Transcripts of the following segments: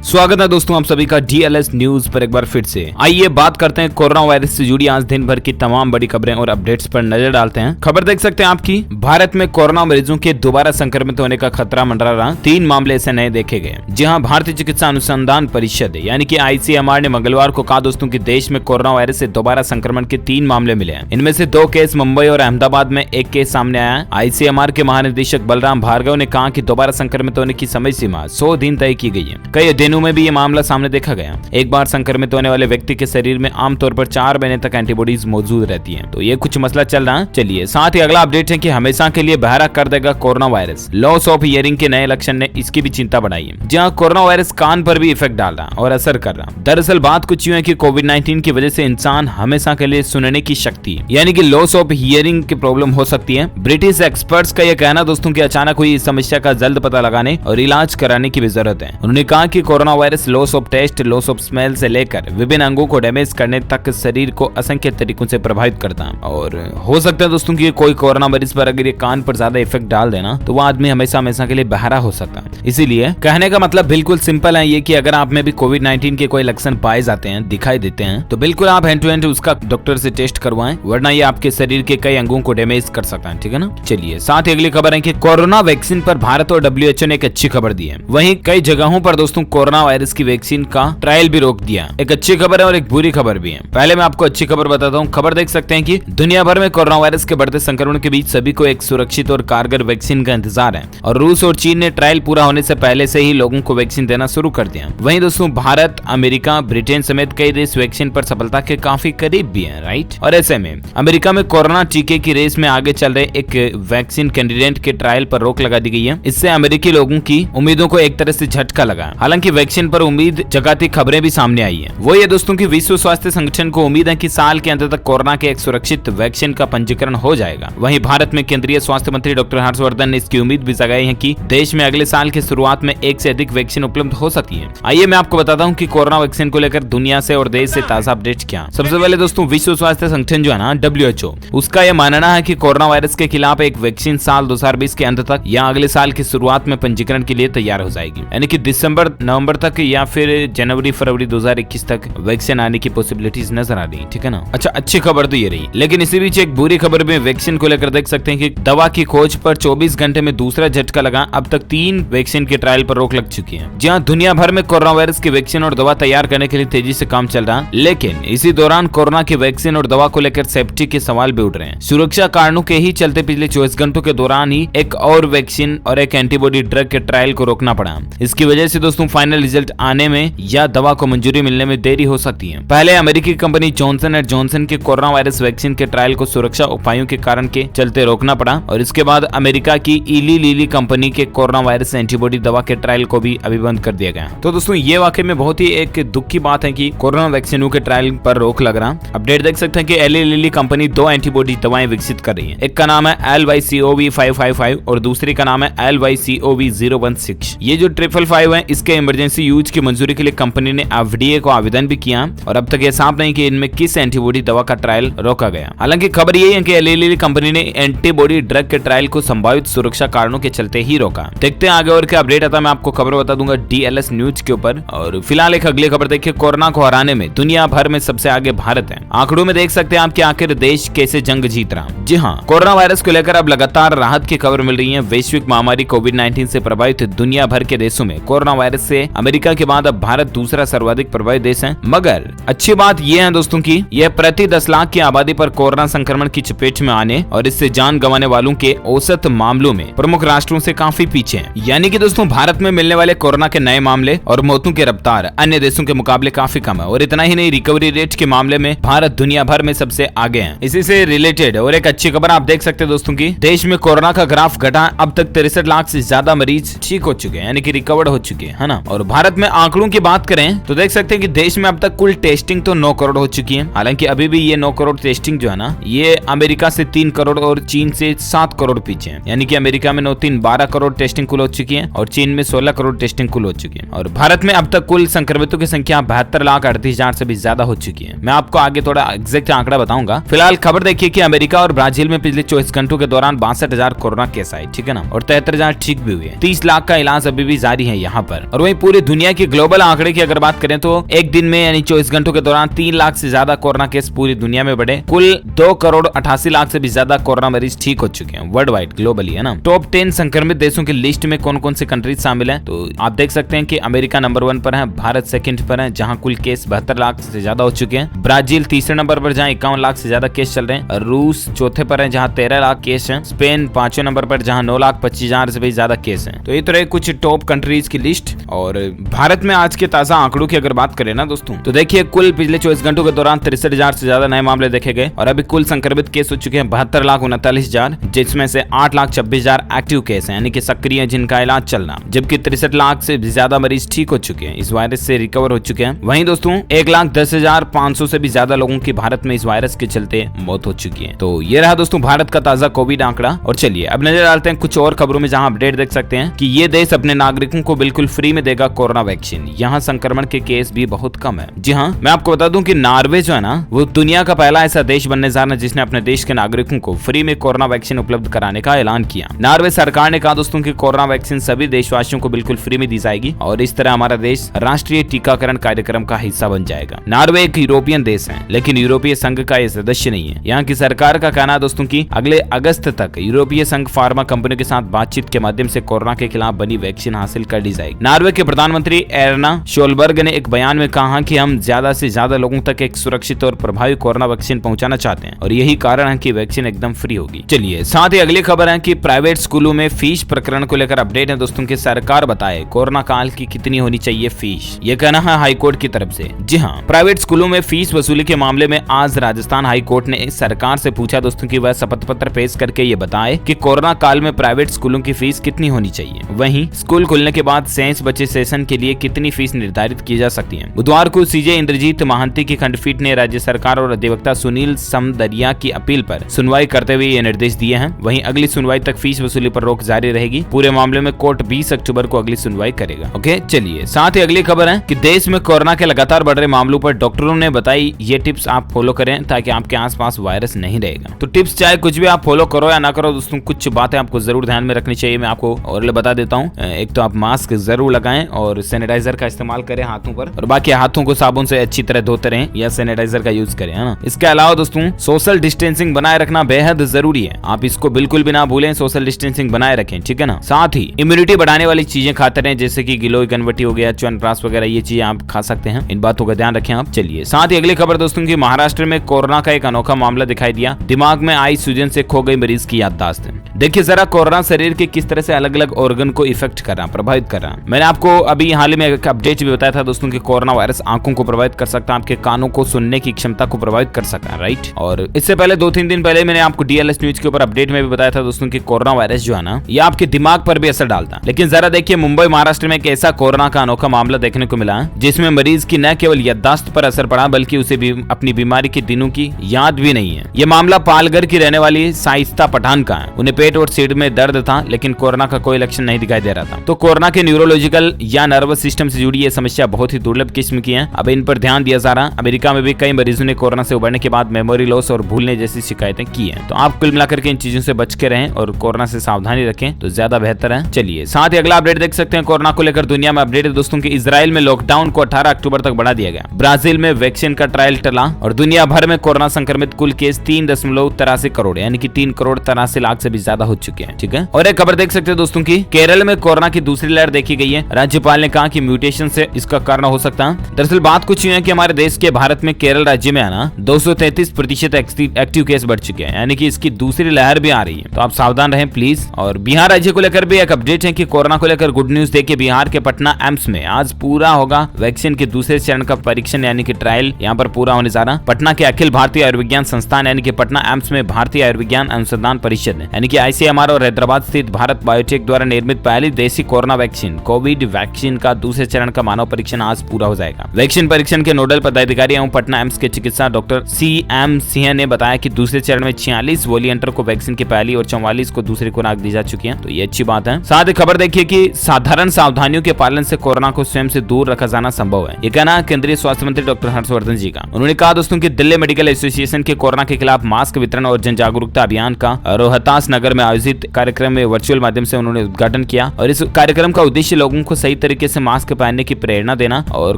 स्वागत है दोस्तों आप सभी का DLS न्यूज पर एक बार फिर से। आइए बात करते हैं कोरोना वायरस से जुड़ी आज दिन भर की तमाम बड़ी खबरें और अपडेट्स पर नजर डालते हैं। खबर देख सकते हैं आपकी, भारत में कोरोना मरीजों के दोबारा संक्रमित होने का खतरा मंडरा रहा। 3 मामले ऐसे नए देखे गए। जी हां, भारतीय चिकित्सा अनुसंधान परिषद यानी कि ICMR ने मंगलवार को कहा दोस्तों की देश में कोरोना वायरस से दोबारा संक्रमण के 3 मामले मिले हैं। इनमें से 2 केस मुंबई और अहमदाबाद में 1 केस सामने आया है। ICMR के महानिदेशक बलराम भार्गव ने कहा कि दोबारा संक्रमित होने की समय सीमा 100 दिन तय की गई है। कई अध्ययनों में भी ये मामला सामने देखा गया। एक बार संक्रमित होने वाले व्यक्ति के शरीर में आमतौर पर 4 महीने तक एंटीबॉडीज मौजूद रहती हैं। तो ये कुछ मसला चल रहा है। चलिए साथ ही अगला अपडेट है कि हमेशा के लिए बहरा कर देगा corona virus. Loss of hearing के नए लक्षण ने इसकी भी चिंता बढ़ाई है। जहां कोरोना वायरस कान पर भी इफेक्ट डाल रहा और असर कर रहा। दरअसल बात कुछ यूं है कि कोविड-19 की वजह से इंसान हमेशा के लिए सुनने की शक्ति यानी कि लॉस ऑफ हियरिंग की प्रॉब्लम हो सकती है। ब्रिटिश एक्सपर्ट्स का यह कहना दोस्तों की अचानक हुई इस समस्या का जल्द पता लगाने और इलाज कराने की भी जरूरत है। उन्होंने कहा कि corona virus loss of taste, loss of smell से लेकर विभिन्न अंगों को डैमेज करने तक शरीर को असंख्य तरीकों से प्रभावित करता है। और हो सकता है दोस्तों कि कोई कोरोना मरीज पर अगर ये कान पर ज्यादा इफेक्ट डाल देना तो वो आदमी हमेशा के लिए बहरा हो सकता है। इसीलिए कहने का मतलब बिल्कुल सिंपल है ये कि अगर आप में भी कोविड-19 के कोई लक्षण पाए जाते हैं, दिखाई देते हैं, तो बिल्कुल आप हैंड टू हैंड उसका डॉक्टर से टेस्ट करवाएं, वरना ये आपके शरीर के कई अंगों को डैमेज कर सकता है। ठीक है ना। चलिए साथ ही अगली खबर है कि कोरोना वैक्सीन पर भारत और WHO ने एक अच्छी खबर दी है। वहीं कई जगहों पर दोस्तों कोरोना वायरस की वैक्सीन का ट्रायल भी रोक दिया। एक अच्छी खबर है और एक बुरी खबर भी है। पहले मैं आपको अच्छी खबर बताता हूँ। खबर देख सकते हैं कि दुनिया भर में कोरोना वायरस के बढ़ते संक्रमण के बीच सभी को एक सुरक्षित और कारगर वैक्सीन का इंतजार है और रूस और चीन ने ट्रायल पूरा होने से पहले से ही लोगों को वैक्सीन देना शुरू कर दिया। वहीं दोस्तों भारत, अमेरिका, ब्रिटेन समेत कई देश वैक्सीन पर सफलता के काफी करीब भी हैं, राइट। और ऐसे में अमेरिका में कोरोना टीके की रेस में आगे चल रहे एक वैक्सीन कैंडिडेट के ट्रायल पर रोक लगा दी गई है। इससे अमेरिकी लोगों की उम्मीदों को एक तरह से झटका लगा। हालांकि वैक्सीन पर उम्मीद जगाती खबरें भी सामने आई है। वो ये दोस्तों की विश्व स्वास्थ्य संगठन को उम्मीद है कि साल के अंत तक कोरोना के एक सुरक्षित वैक्सीन का पंजीकरण हो जाएगा। वहीं भारत में केंद्रीय स्वास्थ्य मंत्री डॉक्टर हर्षवर्धन ने इसकी उम्मीद भी जगाई है कि देश में अगले साल की शुरुआत में 1 से अधिक वैक्सीन उपलब्ध हो सकती है। आइए मैं आपको बताता हूँ कि कोरोना वैक्सीन को लेकर दुनिया से और देश से ताजा अपडेट क्या। सबसे पहले दोस्तों विश्व स्वास्थ्य संगठन जो है ना WHO, उसका यह मानना है कि कोरोना वायरस के खिलाफ एक वैक्सीन साल 2020 के अंत तक या अगले साल की शुरुआत में पंजीकरण के लिए तैयार हो जाएगी। यानी कि दिसंबर नवंबर तक या फिर जनवरी फरवरी 2021 तक वैक्सीन आने की पॉसिबिलिटीज नजर आ रही। ठीक है ना। अच्छा, अच्छी खबर तो ये रही, लेकिन इसी बीच एक बुरी खबर भी वैक्सीन को लेकर देख सकते हैं कि दवा की खोज पर 24 घंटे में दूसरा झटका लगा। अब तक 3 वैक्सीन के ट्रायल पर रोक लग चुकी है। जहां दुनिया भर में कोरोना वायरस की वैक्सीन और दवा तैयार करने के लिए तेजी से काम चल रहा है, लेकिन इसी दौरान कोरोना की वैक्सीन और दवा को लेकर सेफ्टी के सवाल भी उठ रहे हैं। सुरक्षा कारणों के ही चलते पिछले 24 घंटों के दौरान ही एक और वैक्सीन और एक एंटीबॉडी ड्रग के ट्रायल को रोकना पड़ा। इसकी वजह से दोस्तों फाइनल रिजल्ट आने में या दवा को मंजूरी मिलने में देरी हो सकती है। पहले अमेरिकी कंपनी जॉनसन एंड जॉनसन के कोरोना वायरस वैक्सीन के ट्रायल को सुरक्षा उपायों के कारण के चलते रोकना पड़ा और इसके बाद अमेरिका की इली लिली कंपनी के कोरोना वायरस एंटीबॉडी दवा के ट्रायल को भी अभी बंद कर दिया गया। तो दोस्तों ये वाकई में बहुत ही एक दुख की बात है कि कोरोना वैक्सीनों के ट्रायल पर रोक लग रहा। अपडेट देख सकते हैं कि इली लिली कंपनी 2 एंटीबॉडी दवाएं विकसित कर रही है। एक का नाम है LYCoV555 और दूसरी का नाम है LYCoV016। ये जो 555 है इसके इमरजेंसी यूज की मंजूरी के लिए कंपनी ने FDA को आवेदन भी किया और अब तक ये साफ नहीं कि इनमें किस एंटीबॉडी दवा का ट्रायल रोका गया। हालांकि खबर यही है कि एली लिली कंपनी ने एंटीबॉडी ड्रग के ट्रायल को संभावित सुरक्षा कारणों के चलते ही रोका। देखते हैं आगे और क्या अपडेट आता है। मैं आपको खबर बता दूंगा DLS न्यूज के ऊपर। और फिलहाल एक अगली खबर देखिए, कोरोना को हराने में दुनिया भर में सबसे आगे भारत है। आंकड़ों में देख सकते हैं आप कि आखिर देश कैसे जंग जीत रहा। जी हाँ, कोरोना वायरस को लेकर अब लगातार राहत की खबर मिल रही है। वैश्विक महामारी कोविड-19 से प्रभावित दुनिया भर के देशों में कोरोना वायरस से अमेरिका के बाद अब भारत दूसरा सर्वाधिक प्रभावित देश है। मगर अच्छी बात यह है दोस्तों की यह प्रति 10 लाख की आबादी पर कोरोना संक्रमण की चपेट में आने और इससे जान गंवाने वालों के औसत मामलों में प्रमुख राष्ट्रों से काफी पीछे है। यानी कि दोस्तों भारत में मिलने वाले कोरोना के नए मामले और मौतों की रफ्तार अन्य देशों के मुकाबले काफी कम है। और इतना ही नहीं, रिकवरी रेट के मामले में भारत दुनिया भर में सबसे आगे है। इसी से रिलेटेड और एक अच्छी खबर आप देख सकते हैं दोस्तों की देश में कोरोना का ग्राफ घटा। अब तक 63 लाख से ज्यादा मरीज ठीक हो चुके हैं, यानी कि रिकवर्ड हो चुके हैं ना। और भारत में आंकड़ों की बात करें तो देख सकते हैं कि देश में अब तक कुल टेस्टिंग तो 9 करोड़ हो चुकी है। हालांकि अभी भी ये 9 करोड़ टेस्टिंग जो है ना, ये अमेरिका से 3 करोड़ और चीन से 7 करोड़ पीछे है। यानी कि अमेरिका में 12 करोड़ टेस्टिंग कुल हो चुकी है और चीन में 16 करोड़ टेस्टिंग कुल हो चुकी है। और भारत में अब तक कुल संक्रमितों की संख्या 72,38,000 से भी ज्यादा हो चुकी है। मैं आपको आगे थोड़ा एग्जैक्ट आंकड़ा बताऊंगा। फिलहाल खबर देखिए कि अमेरिका और ब्राजील में पिछले 24 घंटों के दौरान 62,000 कोरोना केस आए। ठीक है ना। और 73,000 ठीक भी हुए। 30 लाख का इलाज अभी भी जारी है यहाँ पर। और वहीं पूरी दुनिया की ग्लोबल आंकड़े की अगर बात करें तो एक दिन में यानी 24 घंटों के दौरान 3 लाख से ज्यादा कोरोना केस पूरी दुनिया में बढ़े। कुल 2,88,00,000 से भी ज्यादा कोरोना मरीज ठीक हो चुके हैं वर्ल्ड वाइड ग्लोबली, है ना। टॉप 10 संक्रमित देशों की लिस्ट में कौन कौन से कंट्रीज शामिल है तो आप देख सकते हैं कि अमेरिका नंबर 1 पर है, भारत सेकंड पर है जहां कुल केस 72 लाख से ज्यादा हो चुके हैं, ब्राजील तीसरे नंबर पर जहां 51 लाख से ज्यादा केस चल रहे हैं, रूस चौथे पर है जहां 13 लाख केस हैं, स्पेन पांचवें नंबर पर जहां 9,25,000 से भी ज्यादा केस हैं। तो ये तो रहे कुछ टॉप कंट्रीज की लिस्ट। और भारत में आज के ताजा आंकड़ों की अगर बात करें ना दोस्तों तो देखिए कुल पिछले 24 घंटों के दौरान 63,000 से ज्यादा नए मामले देखे गए और अभी कुल संक्रमित केस हो चुके हैं 72,39,000, जिसमें से 8,26,000 एक्टिव केस हैं यानी कि सक्रिय जिनका इलाज चल रहा, जबकि 63 लाख से भी ज्यादा मरीज ठीक हो चुके हैं, इस वायरस से रिकवर हो चुके हैं। वहीं दोस्तों 1,10,500 से भी ज्यादा लोगों की भारत में इस वायरस के चलते मौत हो चुकी है। तो ये रहा दोस्तों भारत का ताजा कोविड आंकड़ा। और चलिए अब नजर डालते हैं कुछ और खबरों में जहां अपडेट देख सकते हैं कि ये देश अपने नागरिकों को बिल्कुल फ्री में देगा कोरोना वैक्सीन। यहाँ संक्रमण के केस भी बहुत कम है। जी हाँ, मैं आपको बता दूं कि नॉर्वे जो है ना वो दुनिया का पहला ऐसा देश बनने जा रहा है जिसने अपने देश के नागरिकों को फ्री में कोरोना वैक्सीन उपलब्ध कराने का ऐलान किया। नॉर्वे सरकार ने कहा दोस्तों कि कोरोना वैक्सीन सभी देशवासियों को बिल्कुल फ्री में दी जाएगी और इस तरह हमारा देश राष्ट्रीय टीकाकरण कार्यक्रम का हिस्सा बन जाएगा। नॉर्वे एक यूरोपियन देश है लेकिन यूरोपीय संघ का ये सदस्य नहीं है। यहाँ की सरकार का कहना है दोस्तों की अगले अगस्त तक यूरोपीय संघ फार्मा कंपनियों के साथ बातचीत के माध्यम से कोरोना के खिलाफ बनी वैक्सीन हासिल कर ली जाएगी। नॉर्वे के प्रधानमंत्री एर्ना शोलबर्ग ने एक बयान में कहा कि हम ज्यादा से ज्यादा लोगों तक एक सुरक्षित और प्रभावी कोरोना वैक्सीन पहुंचाना चाहते हैं और यही कारण है कि वैक्सीन एकदम फ्री होगी। चलिए साथ ही अगली खबर है कि प्राइवेट स्कूलों में फीस प्रकरण को लेकर अपडेट है दोस्तों की सरकार बताए कोरोना काल की कितनी होनी चाहिए फीस, ये कहना है हाईकोर्ट की तरफ से। जी हाँ, प्राइवेट स्कूलों में फीस वसूली के मामले में आज राजस्थान हाईकोर्ट ने सरकार से पूछा दोस्तों की वह शपथ पत्र पेश करके ये बताए कि कोरोना काल में प्राइवेट स्कूलों की फीस कितनी होनी चाहिए, वहीं स्कूल खुलने के बाद शेष बचे सेशन के लिए कितनी फीस निर्धारित की जा सकती है। बुधवार को सीजे इंद्रजीत महांती की खंडपीठ ने राज्य सरकार और अधिवक्ता सुनील समदरिया की अपील पर सुनवाई करते हुए ये निर्देश दिए हैं। वहीं अगली सुनवाई तक फीस वसूली पर रोक जारी रहेगी। पूरे मामले में कोर्ट 20 अक्टूबर को अगली सुनवाई करेगा। ओके, चलिए साथ ही अगली खबर है कि देश में कोरोना के लगातार बढ़ रहे मामलों पर डॉक्टरों ने बताई ये टिप्स आप फॉलो करें ताकि आपके आसपास वायरस नहीं रहेगा। तो टिप्स चाहे कुछ भी आप फॉलो करो या ना करो दोस्तों, कुछ बातें आपको जरूर ध्यान में रखनी चाहिए। मैं आपको और बता देता हूँ, एक तो आप मास्क जरूर लगाएं और सैनिटाइजर का इस्तेमाल करें हाथों पर, और बाकी हाथों को साबुन से अच्छी तरह धोते रहें या सैनिटाइजर का यूज करें, है ना। इसके अलावा दोस्तों सोशल डिस्टेंसिंग बनाए रखना बेहद जरूरी है, आप इसको बिल्कुल भी ना भूलें, सोशल डिस्टेंसिंग बनाए रखें, ठीक है ना। साथ ही इम्यूनिटी बढ़ाने वाली चीजें खाते रहें जैसे कि गिलोय कन्वर्टी हो गया, च्यवनप्राश वगैरह, ये चीजें आप खा सकते हैं, इन बातों का ध्यान रखें आप। चलिए साथ ही अगली खबर दोस्तों की महाराष्ट्र में कोरोना का एक अनोखा मामला दिखाई दिया। दिमाग में आई सूजन से खो गई मरीज की याददाश्त। देखिए जरा कोरोना शरीर के किस तरह से अलग अलग ऑर्गन को इफेक्ट कर रहा, प्रभावित कर रहा। मैंने आपको अभी हाल ही में एक अपडेट भी बताया था दोस्तों कि कोरोना वायरस आंखों को प्रभावित कर सकता है, आपके कानों को सुनने की क्षमता को प्रभावित कर सकता है, राइट। और इससे पहले 2-3 दिन पहले मैंने आपको डीएलएस न्यूज के ऊपर अपडेट में भी बताया था दोस्तों कि कोरोना वायरस जो है ना ये आपके दिमाग पर भी असर डालता है। लेकिन जरा देखिए मुंबई महाराष्ट्र में एक ऐसा कोरोना का अनोखा मामला देखने को मिला जिसमें मरीज की न केवल याददाश्त पर असर पड़ा बल्कि उसे भी अपनी बीमारी के दिनों की याद भी नहीं है। यह मामला पालघर की रहने वाली साइस्ता पठान का है। उन्हें पेट और सिर में दर्द था लेकिन कोरोना का कोई लक्षण नहीं दिखाई दे रहा था। तो कोरोना के न्यूरोलॉजिकल या नर्वस सिस्टम से जुड़ी ये समस्या बहुत ही दुर्लभ किस्म की है। अब इन पर ध्यान दिया जा रहा। अमेरिका में भी कई मरीजों ने कोरोना से उबरने के बाद मेमोरी लॉस और भूलने जैसी शिकायतें की हैं। तो आप कुल मिलाकर के इन चीजों से बच के रहें और कोरोना से सावधानी रखें तो ज्यादा बेहतर है। चलिए साथ ही अगला अपडेट देख सकते हैं कोरोना को लेकर दुनिया में अपडेट है दोस्तों की इजराइल में लॉकडाउन को 18 अक्टूबर तक बढ़ा दिया गया। ब्राजील में वैक्सीन का ट्रायल टला और दुनिया भर में कोरोना संक्रमित कुल केस 3.83 करोड़ यानी कि 3,83,00,000 से भी ज्यादा हो चुके हैं, ठीक है। और एक खबर देख सकते हैं दोस्तों की केरल में कोरोना की दूसरी लहर देखी गई है। राज्यपाल ने कहा कि म्यूटेशन से इसका कारण हो सकता है। दरअसल बात कुछ यूं है कि हमारे देश के भारत में केरल राज्य में आना 233% एक्टिव केस बढ़ चुके हैं यानी कि इसकी दूसरी लहर भी आ रही है। तो आप सावधान रहें प्लीज। और बिहार राज्य को लेकर भी एक अपडेट है कि कोरोना को लेकर गुड न्यूज देखिए बिहार के पटना एम्स में आज पूरा होगा वैक्सीन के दूसरे चरण का परीक्षण यानी कि ट्रायल यहाँ पर पूरा होने जा रहा। पटना के अखिल भारतीय आयुर्विज्ञान संस्थान यानी कि पटना एम्स में भारतीय आयुर्विज्ञान अनुसंधान परिषद यानी कि आईसीएमआर और हैदराबाद स्थित भारत बायोटेक द्वारा निर्मित पहली देसी कोरोना वैक्सीन कोविड वैक्सीन का दूसरे चरण का मानव परीक्षण आज पूरा हो जाएगा। वैक्सीन परीक्षण के नोडल पदाधिकारी एवं पटना एम्स के चिकित्सा डॉक्टर CM सिंह ने बताया कि दूसरे चरण में 46 वॉलियंटर को वैक्सीन की पहली और 44 को दूसरी खुराक दी जा चुकी है। तो ये अच्छी बात है। साथ ही खबर देखिए कि साधारण सावधानियों के पालन से कोरोना को स्वयं से दूर रखा जाना संभव है। ये कहना केंद्रीय स्वास्थ्य मंत्री डॉक्टर हर्षवर्धन जी का। उन्होंने कहा दोस्तों कि दिल्ली मेडिकल एसोसिएशन के कोरोना के खिलाफ मास्क वितरण और जन जागरूकता अभियान का रोहतास नगर में आयोजित कार्यक्रम में वर्चुअल माध्यम से उन्होंने उद्घाटन किया और इस कार्यक्रम का उद्देश्य लोगों को सही तरीके से मास्क पहनने की प्रेरणा देना और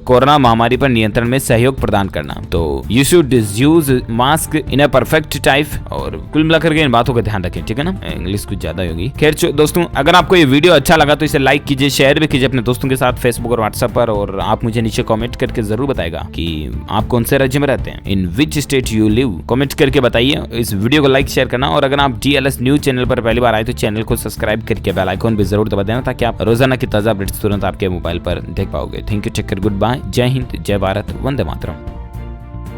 कोरोना महामारी पर नियंत्रण में सहयोग प्रदान करना। तो you should use mask in a perfect type. और कुल मिलाकर के इन बातों का ध्यान रखें, ठीक है ना। इंग्लिश कुछ ज्यादा होगी। खैर दोस्तों, अगर आपको ये वीडियो अच्छा लगा तो इसे लाइक कीजिए, शेयर भी कीजिए अपने दोस्तों के साथ फेसबुक और व्हाट्सएप पर। और आप मुझे नीचे कमेंट करके जरूर बताएगा कि आप कौन से राज्य में रहते हैं, in which state you live. Comment करके बताइए। इस वीडियो को लाइक शेयर करना। और अगर आप DLS न्यूज चैनल पर पहली बार आए तो चैनल को सब्सक्राइब करके बेल आइकॉन भी जरूर दबा देना, ताकि आप रोजाना की ताजा अपडेट्स तुरंत आपके मोबाइल पर देख पाओगे। Thank you, take care, good bye, जय हिंद, जय भारत, वंदे मातरम।